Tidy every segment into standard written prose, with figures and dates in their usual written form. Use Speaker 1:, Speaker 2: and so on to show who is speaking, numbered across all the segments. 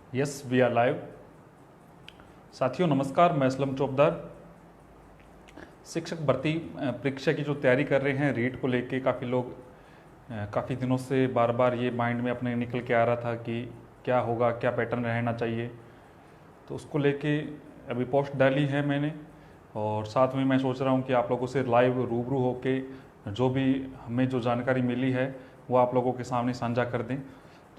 Speaker 1: Yes we are live. साथियों नमस्कार, मैं असलम चौबदार। शिक्षक भर्ती परीक्षा की जो तैयारी कर रहे हैं रीट को लेके काफ़ी लोग काफ़ी दिनों से बार बार ये माइंड में अपने निकल के आ रहा था कि क्या होगा, क्या पैटर्न रहना चाहिए। तो उसको लेके अभी पोस्ट डाली है मैंने, और साथ में मैं सोच रहा हूँ कि आप लोगों से लाइव रूबरू होके जो भी हमें जो जानकारी मिली है वो आप लोगों के सामने साझा कर दें।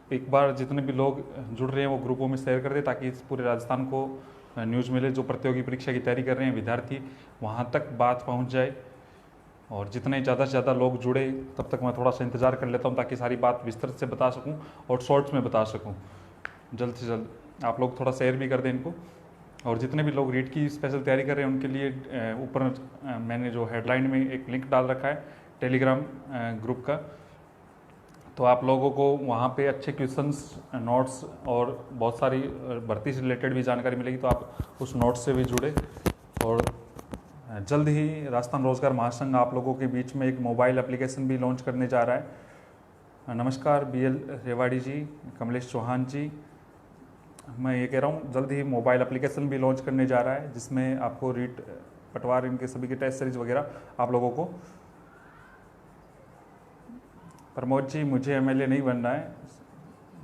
Speaker 1: तो एक बार जितने भी लोग जुड़ रहे हैं वो ग्रुपों में शेयर कर दें ताकि इस पूरे राजस्थान को न्यूज़ मिले। जो प्रतियोगी परीक्षा की तैयारी कर रहे हैं विद्यार्थी, वहाँ तक बात पहुँच जाए, और जितने ज़्यादा से ज़्यादा लोग जुड़े तब तक मैं थोड़ा सा इंतज़ार कर लेता हूँ ताकि सारी बात विस्तृत से बता सकूँ और शॉर्ट्स में बता सकूँ जल्द से जल्द। आप लोग थोड़ा शेयर भी कर दें इनको। और जितने भी लोग रीट की स्पेशल तैयारी कर रहे हैं उनके लिए ऊपर मैंने जो हेडलाइन में एक लिंक डाल रखा है टेलीग्राम ग्रुप का, तो आप लोगों को वहाँ पे अच्छे क्वेश्चंस, नोट्स और बहुत सारी भर्ती से रिलेटेड भी जानकारी मिलेगी। तो आप उस नोट्स से भी जुड़े। और जल्द ही राजस्थान रोजगार महासंघ आप लोगों के बीच में एक मोबाइल एप्लीकेशन भी लॉन्च करने जा रहा है। नमस्कार BL रेवाड़ी जी, कमलेश चौहान जी, मैं ये कह रहा हूँ जल्द ही मोबाइल एप्लीकेशन भी लॉन्च करने जा रहा है जिसमें आपको रीट, पटवार, इनके सभी के टेस्ट सीरीज वगैरह आप लोगों को। प्रमोद जी, मुझे MLA नहीं बनना है,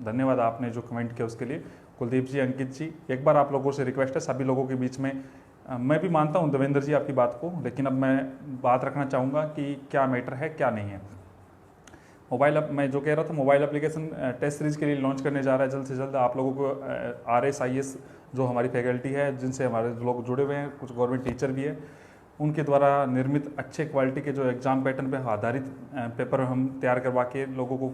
Speaker 1: धन्यवाद आपने जो कमेंट किया उसके लिए। कुलदीप जी, अंकित जी, एक बार आप लोगों से रिक्वेस्ट है सभी लोगों के बीच में, मैं भी मानता हूं देवेंद्र जी आपकी बात को, लेकिन अब मैं बात रखना चाहूँगा कि क्या मैटर है क्या नहीं है। मोबाइल मैं जो कह रहा था, मोबाइल एप्लीकेशन टेस्ट सीरीज के लिए लॉन्च करने जा रहा है जल्द से जल्द। आप लोगों को RS IS जो हमारी फैकल्टी है, जिनसे हमारे लोग जुड़े हुए हैं, कुछ गवर्नमेंट टीचर भी है, उनके द्वारा निर्मित अच्छे क्वालिटी के जो एग्ज़ाम पैटर्न पे आधारित पेपर हम तैयार करवा के लोगों को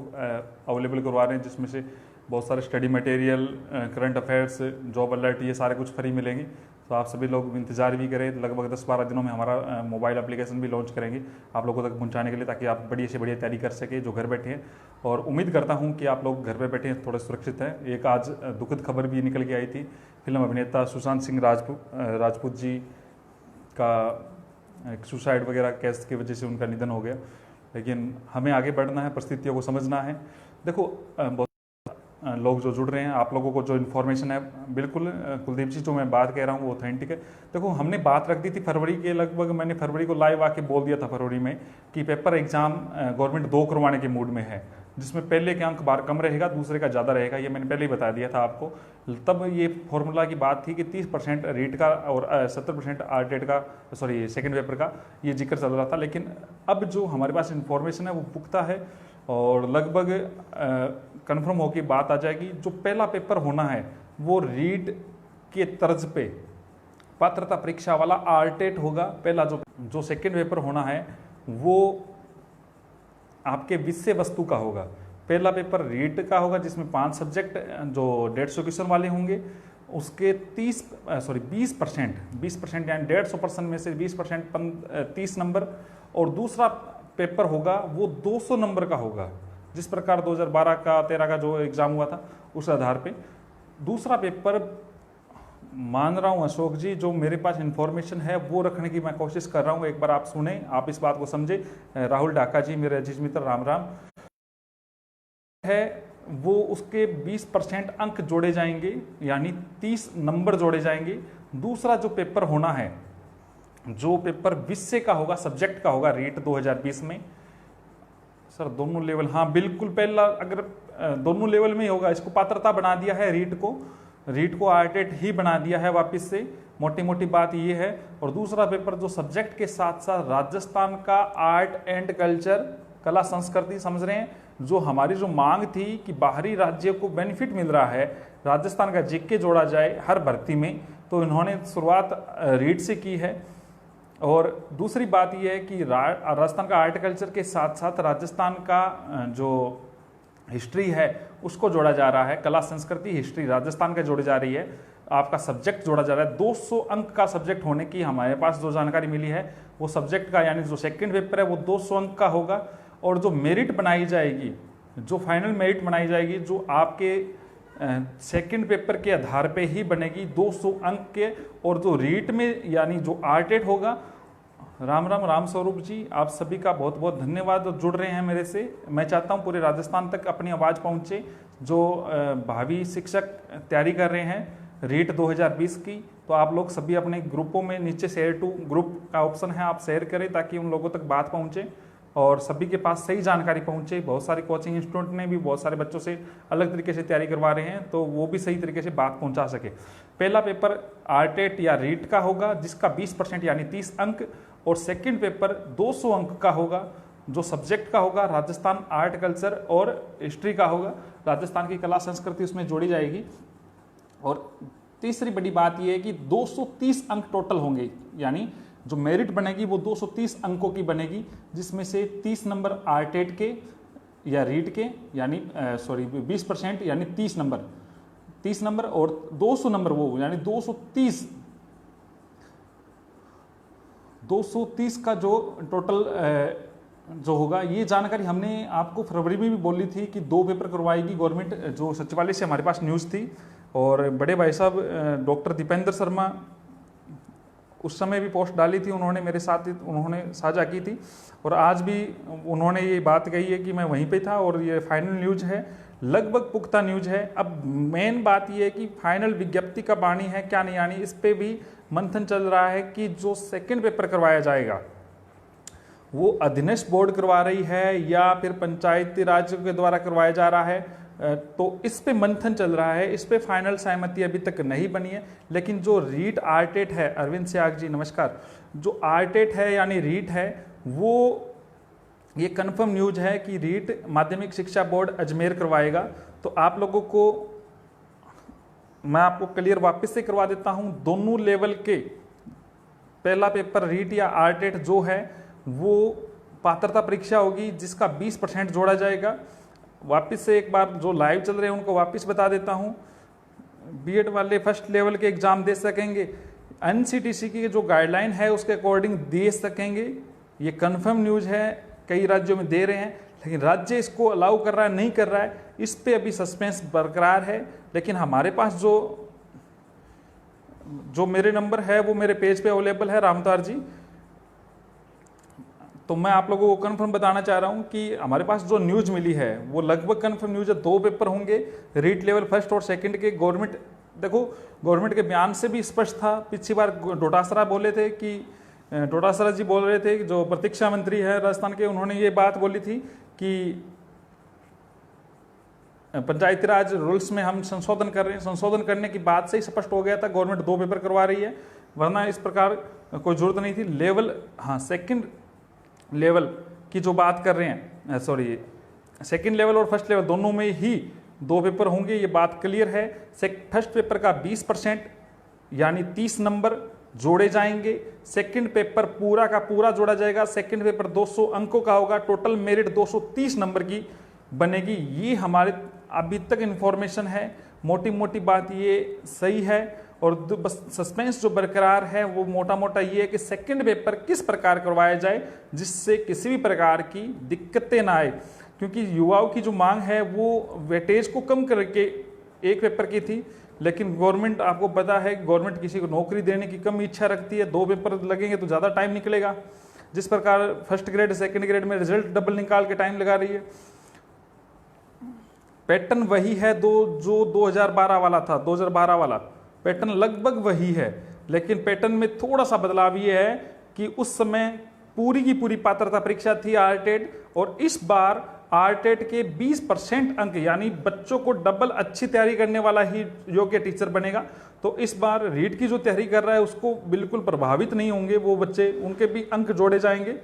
Speaker 1: अवेलेबल करवा रहे हैं, जिसमें से बहुत सारे study material, current affairs, job alert, ये सारे कुछ फ्री मिलेंगे। तो आप सभी लोग इंतजार भी करें। लगभग 10-12 दिनों में हमारा मोबाइल एप्लीकेशन भी लॉन्च करेंगे आप लोगों तक पहुंचाने के लिए, ताकि आप बढ़िया से बढ़िया तैयारी कर सके जो घर बैठे हैं। और उम्मीद करता हूं कि आप लोग घर पे बैठे थोड़े सुरक्षित हैं। एक आज दुखद खबर भी निकल के आई थी, फिल्म अभिनेता सुशांत सिंह राजपूत जी का एक सुसाइड वगैरह केस की वजह से उनका निधन हो गया। लेकिन हमें आगे बढ़ना है, परिस्थितियों को समझना है। देखो बहुत लोग जो जुड़ रहे हैं, आप लोगों को जो इन्फॉर्मेशन है, बिल्कुल कुलदीप जी जो मैं बात कह रहा हूँ वो ऑथेंटिक है। देखो हमने बात रख दी थी फरवरी के लगभग, मैंने फरवरी को लाइव आके बोल दिया था फरवरी में कि पेपर एग्जाम गवर्नमेंट 2 करवाने के मूड में है, जिसमें पहले के अंक बार कम रहेगा, दूसरे का ज़्यादा रहेगा। ये मैंने पहले ही बता दिया था आपको। तब ये फॉर्मूला की बात थी कि 30% रीट का और 70% RTET का, सॉरी सेकंड पेपर का ये जिक्र चल रहा था। लेकिन अब जो हमारे पास इन्फॉर्मेशन है वो पुख्ता है और लगभग कन्फर्म होकर बात आ जाएगी। जो पहला पेपर होना है वो रीट के तर्ज पे पात्रता परीक्षा वाला RTET होगा पहला। जो सेकंड पेपर होना है वो आपके विषय वस्तु का होगा। पहला पेपर रीट का होगा जिसमें 5 सब्जेक्ट जो 150 क्वेश्चन वाले होंगे, उसके 20% यानी 150% में से 20% 30 नंबर। और दूसरा पेपर होगा वो 200 नंबर का होगा, जिस प्रकार 2012 का 13 का जो एग्ज़ाम हुआ था उस आधार पे। दूसरा पेपर मान रहा हूँ अशोक जी, जो मेरे पास इन्फॉर्मेशन है वो रखने की मैं कोशिश कर रहा हूँ। एक बार आप सुने, आप इस बात को समझे। राहुल डाका जी, मेरे अजीज मित्र, राम राम, है वो उसके 20% अंक जोड़े जाएंगे, यानी 30 नंबर जोड़े जाएंगे। दूसरा जो पेपर होना है, जो पेपर विषय का होगा, सब्जेक्ट का होगा, रीट 2020 में। सर दोनों लेवल, हाँ बिल्कुल, पहला अगर दोनों लेवल में ही होगा, इसको पात्रता बना दिया है रीट को RTET ही बना दिया है वापस से, मोटी मोटी बात ये है। और दूसरा पेपर जो सब्जेक्ट के साथ साथ राजस्थान का आर्ट एंड कल्चर, कला संस्कृति, समझ रहे हैं, जो हमारी जो मांग थी कि बाहरी राज्यों को बेनिफिट मिल रहा है, राजस्थान का GK जोड़ा जाए हर भर्ती में, तो इन्होंने शुरुआत रीट से की है। और दूसरी बात यह है कि राजस्थान का आर्ट कल्चर के साथ साथ राजस्थान का जो हिस्ट्री है उसको जोड़ा जा रहा है, कला संस्कृति हिस्ट्री राजस्थान का जोड़ी जा रही है, आपका सब्जेक्ट जोड़ा जा रहा है। 200 अंक का सब्जेक्ट होने की हमारे पास जो जानकारी मिली है, वो सब्जेक्ट का यानी जो सेकंड पेपर है वो 200 अंक का होगा। और जो मेरिट बनाई जाएगी, जो फाइनल मेरिट बनाई जाएगी, जो आपके सेकंड पेपर के आधार पे ही बनेगी 200 अंक के। और जो रीट में यानी जो RTET होगा, राम राम राम स्वरूप जी, आप सभी का बहुत बहुत धन्यवाद जुड़ रहे हैं मेरे से। मैं चाहता हूं पूरे राजस्थान तक अपनी आवाज़ पहुंचे। जो भावी शिक्षक तैयारी कर रहे हैं रीट 2020 की, तो आप लोग सभी अपने ग्रुपों में नीचे शेयर टू ग्रुप का ऑप्शन है, आप शेयर करें ताकि उन लोगों तक बात पहुंचे और सभी के पास सही जानकारी पहुंचे। बहुत सारे कोचिंग इंस्टीट्यूट ने भी बहुत सारे बच्चों से अलग तरीके से तैयारी करवा रहे हैं, तो वो भी सही तरीके से बात पहुंचा सके। पहला पेपर आरटेट या रीट का होगा जिसका 20% यानी 30 अंक, और सेकंड पेपर 200 अंक का होगा जो सब्जेक्ट का होगा। राजस्थान आर्ट कल्चर और हिस्ट्री का होगा, राजस्थान की कला संस्कृति उसमें जोड़ी जाएगी। और तीसरी बड़ी बात यह है कि 230 अंक टोटल होंगे, यानी जो मेरिट बनेगी वो 230 अंकों की बनेगी, जिसमें से 30 नंबर आरटेट के या रीट के यानी 20% यानी 30 नंबर और 200 नंबर वो यानी 230 का जो टोटल जो होगा। ये जानकारी हमने आपको फरवरी में भी बोली थी कि 2 पेपर करवाएगी गवर्नमेंट, जो सचिवालय से हमारे पास न्यूज़ थी। और बड़े भाई साहब डॉक्टर दीपेंद्र शर्मा उस समय भी पोस्ट डाली थी, उन्होंने मेरे साथ उन्होंने साझा की थी और आज भी उन्होंने ये बात कही है कि मैं वहीं पे था और ये फाइनल न्यूज़ है, लगभग पुख्ता न्यूज़ है। अब मेन बात ये है कि फाइनल विज्ञप्ति कब आनी है क्या नहीं आनी, इस पे भी मंथन चल रहा है कि जो सेकंड पेपर करवाया जाएगा वो अधीनस्थ बोर्ड करवा रही है या फिर पंचायती राज के द्वारा करवाया जा रहा है, तो इस पे मंथन चल रहा है। इस पे फाइनल सहमति अभी तक नहीं बनी है। लेकिन जो रीट आरटेट है, अरविंद सियाग जी नमस्कार, जो आरटेट है यानी रीट है वो ये कंफर्म न्यूज है कि रीट माध्यमिक शिक्षा बोर्ड अजमेर करवाएगा। तो आप लोगों को मैं आपको क्लियर वापस से करवा देता हूं, दोनों लेवल के पहला पेपर रीट या आरटेट जो है वो पात्रता परीक्षा होगी जिसका 20% जोड़ा जाएगा। वापस से एक बार जो लाइव चल रहे हैं उनको वापस बता देता हूं, बीएड वाले फर्स्ट लेवल के एग्जाम दे सकेंगे, एनसीटीसी की जो गाइडलाइन है उसके अकॉर्डिंग दे सकेंगे। ये कंफर्म न्यूज है, कई राज्यों में दे रहे हैं, लेकिन राज्य इसको अलाउ कर रहा है नहीं कर रहा है, इस पे अभी सस्पेंस बरकरार है। लेकिन हमारे पास जो मेरे नंबर है वो मेरे पेज पे अवेलेबल है, रामतार जी। तो मैं आप लोगों को कंफर्म बताना चाह रहा हूं कि हमारे पास जो न्यूज मिली है वो लगभग कंफर्म न्यूज है। 2 पेपर होंगे रीट लेवल फर्स्ट और सेकंड के। गवर्नमेंट देखो, गवर्नमेंट के बयान से भी स्पष्ट था। पिछली बार डोटासरा बोले थे कि डोटासरा जी बोल रहे थे, जो प्रतीक्षा मंत्री है राजस्थान के, उन्होंने ये बात बोली थी कि पंचायती राज रूल्स में हम संशोधन कर रहे हैं। संशोधन करने की बात से ही स्पष्ट हो गया था गवर्नमेंट 2 पेपर करवा रही है, वरना इस प्रकार कोई जरूरत नहीं थी। लेवल सेकंड लेवल की जो बात कर रहे हैं, सेकंड लेवल और फर्स्ट लेवल दोनों में ही 2 पेपर होंगे, ये बात क्लियर है। फर्स्ट पेपर का 20% यानी 30 नंबर जोड़े जाएंगे, सेकंड पेपर पूरा का पूरा जोड़ा जाएगा। सेकंड पेपर 200 अंकों का होगा, टोटल मेरिट 230 नंबर की बनेगी। ये हमारे अभी तक इंफॉर्मेशन है, मोटी मोटी बात ये सही है। और बस सस्पेंस जो बरकरार है वो मोटा मोटा ये है कि सेकंड पेपर किस प्रकार करवाया जाए जिससे किसी भी प्रकार की दिक्कतें ना आए, क्योंकि युवाओं की जो मांग है वो वेटेज को कम करके एक पेपर की थी। लेकिन गवर्नमेंट, आपको पता है गवर्नमेंट किसी को नौकरी देने की कम इच्छा रखती है, 2 पेपर लगेंगे तो ज़्यादा टाइम निकलेगा। जिस प्रकार फर्स्ट ग्रेड सेकंड ग्रेड में रिजल्ट डबल निकाल के टाइम लगा रही है। पैटर्न वही है जो 2012 वाला था, 2012 वाला पैटर्न लगभग वही है, लेकिन पैटर्न में थोड़ा सा बदलाव ये है कि उस समय पूरी की पूरी पात्रता परीक्षा थी आरटेट, और इस बार आरटेट के 20% अंक यानी बच्चों को डबल अच्छी तैयारी करने वाला ही योग्य टीचर बनेगा। तो इस बार रीट की जो तैयारी कर रहा है उसको बिल्कुल प्रभावित नहीं होंगे वो बच्चे, उनके भी अंक जोड़े जाएंगे।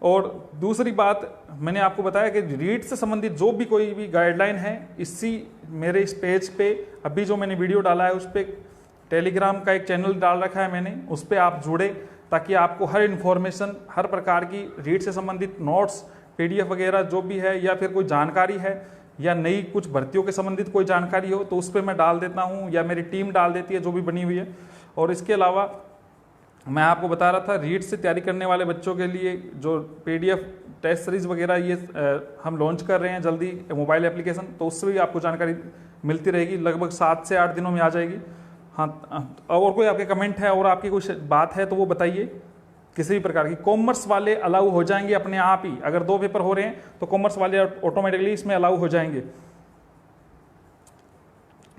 Speaker 1: और दूसरी बात मैंने आपको बताया कि रीट से संबंधित जो भी कोई भी गाइडलाइन है, इसी मेरे इस पेज पे अभी जो मैंने वीडियो डाला है उस पर टेलीग्राम का एक चैनल डाल रखा है मैंने, उस पर आप जुड़े ताकि आपको हर इन्फॉर्मेशन, हर प्रकार की रीट से संबंधित नोट्स, पीडीएफ वगैरह जो भी है, या फिर कोई जानकारी है या नई कुछ भर्तियों के संबंधित कोई जानकारी हो तो उस पर मैं डाल देता हूँ या मेरी टीम डाल देती है जो भी बनी हुई है। और इसके अलावा मैं आपको बता रहा था रीट से तैयारी करने वाले बच्चों के लिए जो पीडीएफ टेस्ट सीरीज वगैरह ये हम लॉन्च कर रहे हैं जल्दी मोबाइल एप्लीकेशन, तो उससे भी आपको जानकारी मिलती रहेगी, लगभग 7 से 8 दिनों में आ जाएगी। हाँ, और कोई आपके कमेंट है और आपकी कोई बात है तो वो बताइए। किसी भी प्रकार की। कॉमर्स वाले अलाउ हो जाएंगे अपने आप ही, अगर 2 पेपर हो रहे हैं तो कॉमर्स वाले ऑटोमेटिकली इसमें अलाउ हो जाएंगे।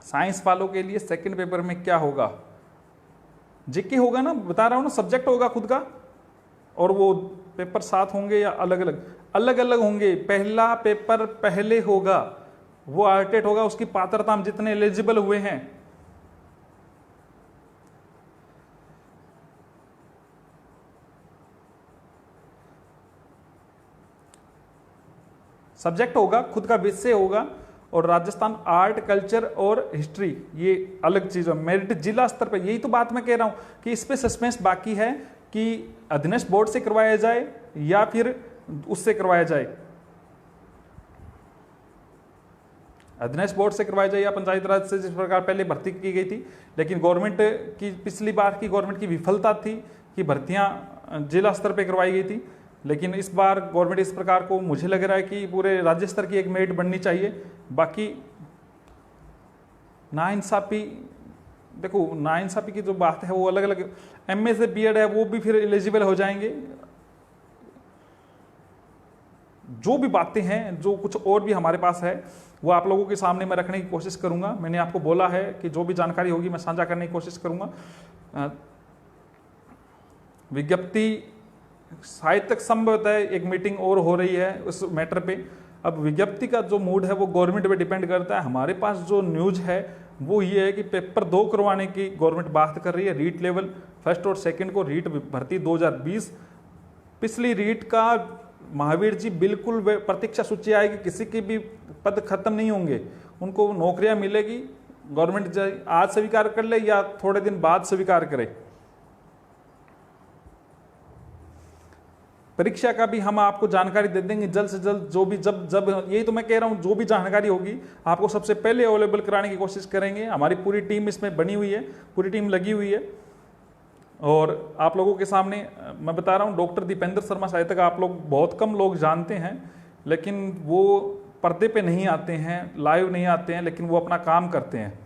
Speaker 1: साइंस वालों के लिए सेकंड पेपर में क्या होगा, जीके होगा ना, बता रहा हूं ना, सब्जेक्ट होगा खुद का, और वो पेपर साथ होंगे या अलग अलग? अलग अलग होंगे। पहला पेपर पहले होगा, वो आर्टेट होगा, उसकी पात्रता हम जितने एलिजिबल हुए हैं। सब्जेक्ट होगा, खुद का विषय होगा, और राजस्थान आर्ट कल्चर और हिस्ट्री ये अलग चीज है। मेरिट जिला स्तर पर, यही तो बात मैं कह रहा हूं कि इस पे सस्पेंस बाकी है कि अधीनस्थ बोर्ड से करवाया जाए या फिर उससे करवाया जाए, अधीनस्थ बोर्ड से करवाया जाए या पंचायत राज से, जिस प्रकार पहले भर्ती की गई थी। लेकिन गवर्नमेंट की पिछली बार की गवर्नमेंट की विफलता थी कि भर्तियां जिला स्तर पे करवाई गई थी, लेकिन इस बार गवर्नमेंट इस प्रकार को, मुझे लग रहा है कि पूरे राज्य स्तर की एक मेरिट बननी चाहिए। बाकी नाइंसाफी, देखो नाइंसाफी की जो बात है वो अलग अलग, एमए से बीएड है वो भी फिर एलिजिबल हो जाएंगे। जो भी बातें हैं, जो कुछ और भी हमारे पास है, वो आप लोगों के सामने मैं रखने की कोशिश करूंगा। मैंने आपको बोला है कि जो भी जानकारी होगी मैं साझा करने की कोशिश करूंगा। विज्ञप्ति शायद तक संभवतः एक मीटिंग और हो रही है उस मैटर पे। अब विज्ञप्ति का जो मूड है वो गवर्नमेंट पे डिपेंड करता है। हमारे पास जो न्यूज है वो ये है कि पेपर 2 करवाने की गवर्नमेंट बात कर रही है। रीट लेवल फर्स्ट और सेकंड को रीट भर्ती 2020, पिछली रीट का महावीर जी बिल्कुल प्रतीक्षा सूची आएगी, किसी के भी पद खत्म नहीं होंगे, उनको नौकरियां मिलेगी। गवर्नमेंट आज स्वीकार कर ले या थोड़े दिन बाद स्वीकार करे। परीक्षा का भी हम आपको जानकारी दे देंगे जल्द से जल्द, जो भी जब यही तो मैं कह रहा हूं, जो भी जानकारी होगी आपको सबसे पहले अवेलेबल कराने की कोशिश करेंगे। हमारी पूरी टीम इसमें बनी हुई है, पूरी टीम लगी हुई है, और आप लोगों के सामने मैं बता रहा हूं, डॉक्टर दीपेंद्र शर्मा शायद तक आप लोग बहुत कम लोग जानते हैं, लेकिन वो पर्दे पे नहीं आते हैं, लाइव नहीं आते हैं, लेकिन वो अपना काम करते हैं।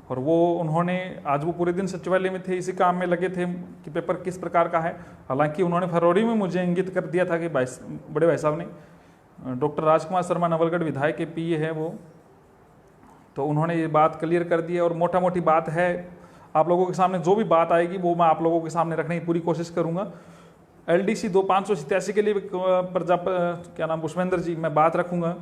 Speaker 1: और वो उन्होंने आज वो पूरे दिन सचिवालय में थे, इसी काम में लगे थे कि पेपर किस प्रकार का है। हालांकि उन्होंने फरवरी में मुझे इंगित कर दिया था कि बड़े भाई साहब ने, डॉक्टर राजकुमार शर्मा नवलगढ़ विधायक के पीए है वो, तो उन्होंने ये बात क्लियर कर दी है। और मोटा मोटी बात है, आप लोगों के सामने जो भी बात आएगी वो मैं आप लोगों के सामने रखने की पूरी कोशिश करूंगा। LDC 2587 के लिए क्या नाम पुष्पेंद्र जी, मैं बात रखूंगा।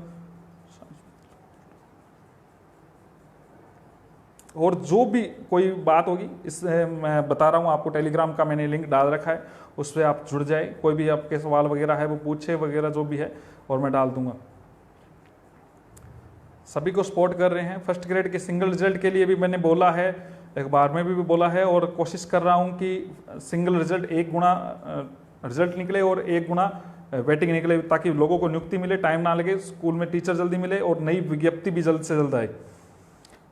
Speaker 1: और जो भी कोई बात होगी, इस मैं बता रहा हूँ आपको, टेलीग्राम का मैंने लिंक डाल रखा है, उस पर आप जुड़ जाए। कोई भी आपके सवाल वगैरह है वो पूछे वगैरह जो भी है, और मैं डाल दूंगा। सभी को सपोर्ट कर रहे हैं। फर्स्ट ग्रेड के सिंगल रिजल्ट के लिए भी मैंने बोला है, अखबार में भी बोला है, और कोशिश कर रहा हूँ कि सिंगल रिजल्ट 1 गुना रिजल्ट निकले और 1 गुना वेटिंग निकले, ताकि लोगों को नियुक्ति मिले, टाइम ना लगे, स्कूल में टीचर जल्दी मिले, और नई विज्ञप्ति भी जल्द से जल्द आए।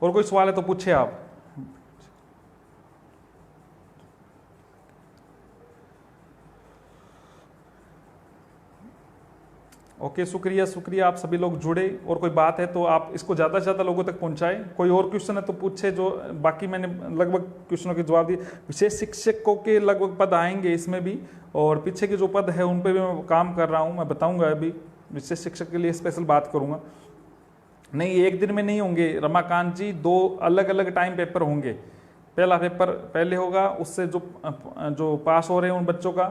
Speaker 1: और कोई सवाल है तो पूछे आप। ओके, शुक्रिया आप सभी लोग जुड़े। और कोई बात है तो आप इसको ज़्यादा से ज़्यादा लोगों तक पहुंचाएं। कोई और क्वेश्चन है तो पूछे, जो बाकी मैंने लगभग क्वेश्चनों के जवाब दिए। विशेष शिक्षकों के लगभग पद आएंगे इसमें भी, और पीछे के जो पद है उन पर भी मैं काम कर रहा हूँ, मैं बताऊँगा अभी। विशेष शिक्षक के लिए स्पेशल बात करूँगा। नहीं, एक दिन में नहीं होंगे रमाकांत जी, 2 अलग अलग टाइम पेपर होंगे। पहला पेपर पहले होगा, उससे जो पास हो रहे हैं उन बच्चों का,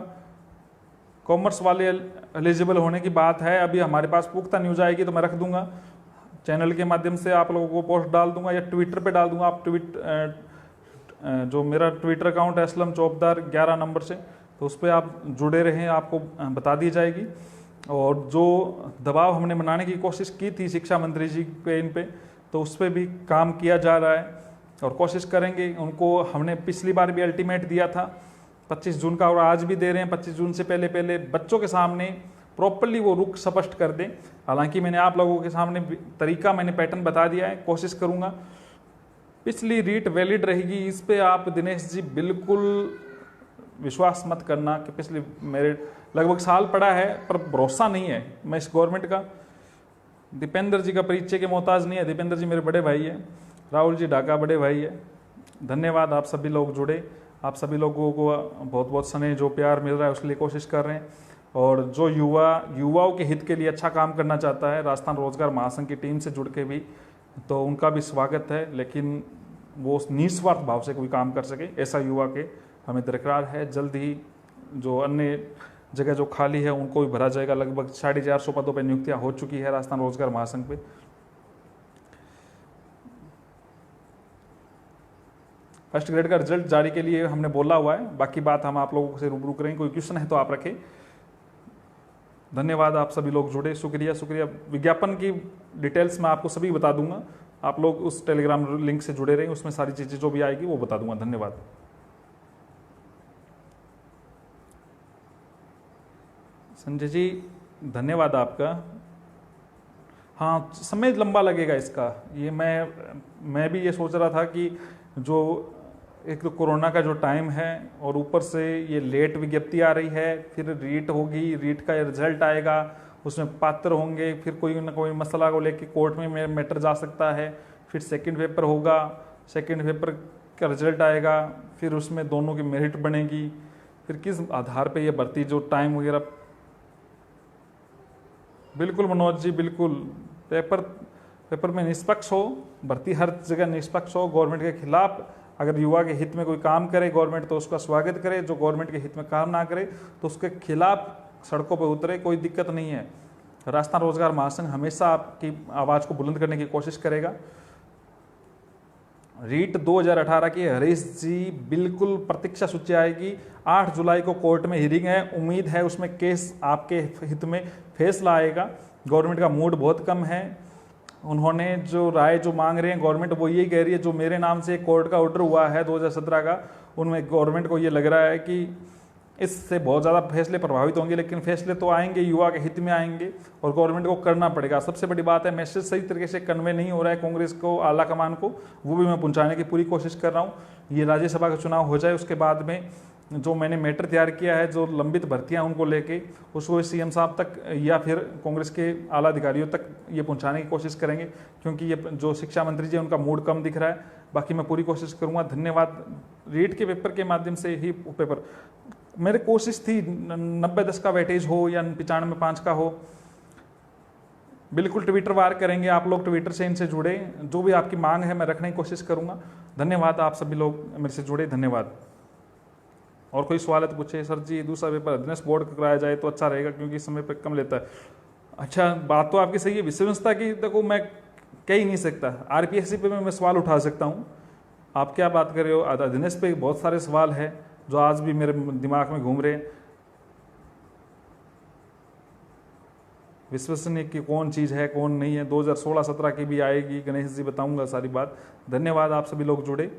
Speaker 1: कॉमर्स वाले एलिजिबल होने की बात है। अभी हमारे पास पुख्ता न्यूज आएगी तो मैं रख दूंगा, चैनल के माध्यम से आप लोगों को पोस्ट डाल दूंगा या ट्विटर पे डाल दूंगा। आप जो मेरा ट्विटर अकाउंट है असलम चौबदार 11 नंबर से, तो उस पर आप जुड़े रहें, आपको बता दी जाएगी। और जो दबाव हमने बनाने की कोशिश की थी शिक्षा मंत्री जी पे, इन पे, तो उस पर भी काम किया जा रहा है और कोशिश करेंगे। उनको हमने पिछली बार भी अल्टीमेट दिया था 25 जून का, और आज भी दे रहे हैं 25 जून से पहले बच्चों के सामने प्रॉपरली वो रुख स्पष्ट कर दें। हालांकि मैंने आप लोगों के सामने तरीका, मैंने पैटर्न बता दिया है, कोशिश करूंगा। पिछली रीट वैलिड रहेगी, इस पे आप दिनेश जी बिल्कुल विश्वास मत करना कि पिछली मेरिट लगभग साल पड़ा है, पर भरोसा नहीं है मैं इस गवर्नमेंट का। दीपेंद्र जी का परिचय के मोहताज नहीं है, दीपेंद्र जी मेरे बड़े भाई है, राहुल जी ढाका बड़े भाई है। धन्यवाद, आप सभी लोग जुड़े। आप सभी लोगों को बहुत बहुत स्नेह जो प्यार मिल रहा है उसके लिए कोशिश कर रहे हैं। और जो युवाओं के हित के लिए अच्छा काम करना चाहता है राजस्थान रोजगार महासंघ की टीम से जुड़ के भी, तो उनका भी स्वागत है, लेकिन वो निस्वार्थ भाव से कोई काम कर सके ऐसा युवा के हमें दरकार है। जल्द ही जो अन्य जगह जो खाली है उनको भी भरा जाएगा। लगभग 450 पदों पर नियुक्तियां हो चुकी है राजस्थान रोजगार महासंघ पे। फर्स्ट ग्रेड का रिजल्ट जारी के लिए हमने बोला हुआ है, बाकी बात हम आप लोगों से रूबरू करेंगे। कोई क्वेश्चन है तो आप रखें। धन्यवाद, आप सभी लोग जुड़े, शुक्रिया शुक्रिया। विज्ञापन की डिटेल्स मैं आपको सभी बता दूंगा, आप लोग उस टेलीग्राम लिंक से जुड़े रहें, उसमें सारी चीज़ें जो भी आएगी वो बता दूंगा। धन्यवाद। संजय जी धन्यवाद आपका। हाँ, समय लंबा लगेगा इसका, ये मैं भी ये सोच रहा था कि जो एक तो कोरोना का जो टाइम है और ऊपर से ये लेट विज्ञप्ति आ रही है, फिर रीट होगी, रीट का रिजल्ट आएगा, उसमें पात्र होंगे, फिर कोई ना कोई मसला को लेके कोर्ट में मैटर जा सकता है, फिर सेकंड पेपर होगा, सेकंड पेपर का रिजल्ट आएगा, फिर उसमें दोनों की मेरिट बनेगी, फिर किस आधार पे ये भर्ती जो टाइम वगैरह। बिल्कुल मनोज जी, बिल्कुल पेपर में निष्पक्ष हो, भर्ती हर जगह निष्पक्ष हो, गवर्नमेंट के खिलाफ अगर युवा के हित में कोई काम करे गवर्नमेंट तो उसका स्वागत करे, जो गवर्नमेंट के हित में काम ना करे तो उसके खिलाफ सड़कों पर उतरे, कोई दिक्कत नहीं है। राजस्थान रोजगार महासंघ हमेशा आपकी आवाज़ को बुलंद करने की कोशिश करेगा। रीट 2018 की हरीश जी बिल्कुल प्रतीक्षा सूची आएगी, 8 जुलाई को कोर्ट में हियरिंग है, उम्मीद है उसमें केस आपके हित में फैसला आएगा। गवर्नमेंट का मूड बहुत कम है, उन्होंने जो राय जो मांग रहे हैं गवर्नमेंट वो यही कह रही है, जो मेरे नाम से कोर्ट का ऑर्डर हुआ है 2017 का, उनमें गवर्नमेंट को ये लग रहा है कि इससे बहुत ज़्यादा फैसले प्रभावित होंगे, लेकिन फैसले तो आएंगे, युवा के हित में आएंगे और गवर्नमेंट को करना पड़ेगा। सबसे बड़ी बात है मैसेज सही तरीके से कन्वे नहीं हो रहा है कांग्रेस को, आला कमान को, वो भी मैं पहुंचाने की पूरी कोशिश कर रहा हूँ। ये राज्यसभा का चुनाव हो जाए, उसके बाद में जो मैंने मैटर तैयार किया है, जो लंबित भर्तियां उनको लेके, उसको सीएम साहब तक या फिर कांग्रेस के आला अधिकारियों तक ये पहुंचाने की कोशिश करेंगे, क्योंकि ये जो शिक्षा मंत्री जी उनका मूड कम दिख रहा है। बाकी मैं पूरी कोशिश करूंगा। धन्यवाद। रीट के पेपर के माध्यम से ही पेपर मेरी कोशिश थी 90-10 का वेटेज हो या 95-5 का हो। बिल्कुल ट्विटर वार करेंगे, आप लोग ट्विटर से इनसे जुड़े, जो भी आपकी मांग है मैं रखने की कोशिश करूंगा। धन्यवाद, आप सभी लोग मेरे से जुड़े, धन्यवाद। और कोई सवाल है तो पूछे। सर जी दूसरा पेपर अध्ययन बोर्ड कराया जाए तो अच्छा रहेगा, क्योंकि समय पर कम लेता है। अच्छा, बात तो आपकी सही है। विश्वसनीयता की देखो मैं कह ही नहीं सकता, आरपीएससी पे मैं सवाल उठा सकता हूँ, आप क्या बात कर रहे हो। अध्ययन पे बहुत सारे सवाल है जो आज भी मेरे दिमाग में घूम रहे हैं। विश्वसनीय की कौन चीज़ है कौन नहीं है, 2016-17 की भी आएगी, गणेश जी बताऊंगा सारी बात। धन्यवाद, आप सभी लोग जुड़े।